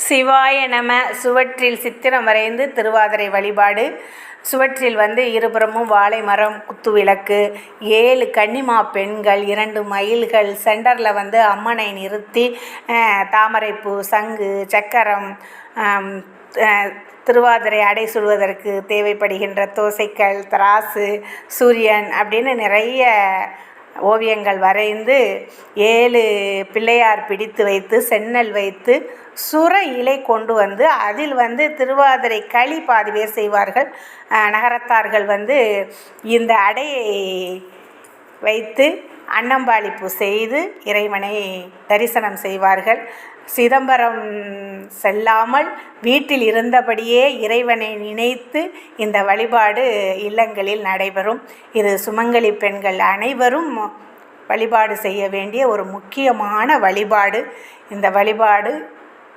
சிவாய நம. சுவற்றில் சித்திரம் வரைந்து திருவாதிரை வழிபாடு. சுவற்றில் இருபுறமும் வாழை மரம், குத்துவிளக்கு, 7 கன்னிமா பெண்கள், 2 மயில்கள், சென்டரில் அம்மனை நிறுத்தி தாமரைப்பூ, சங்கு, சக்கரம், திருவாதிரை அடை சுடுவதற்கு தேவைப்படுகின்ற தோசைக்கல், தராசு, சூரியன் அப்படின்னு நிறைய ஓவியங்கள் வரைந்து 7 பிள்ளையார் பிடித்து வைத்து சென்னல் வைத்து சுர இலை கொண்டு அதில் திருவாதிரை களி பாதி பேர் செய்வார்கள். நகரத்தார்கள் இந்த அடையை வைத்து அன்னம்பாளிப்பு செய்து இறைவனை தரிசனம் செய்வார்கள். சிதம்பரம் செல்லாமல் வீட்டில் இருந்தபடியே இறைவனை நினைத்து இந்த வழிபாடு இல்லங்களில் நடைபெறும். இது சுமங்கலி பெண்கள் அனைவரும் வழிபாடு செய்ய வேண்டிய ஒரு முக்கியமான வழிபாடு. இந்த வழிபாடு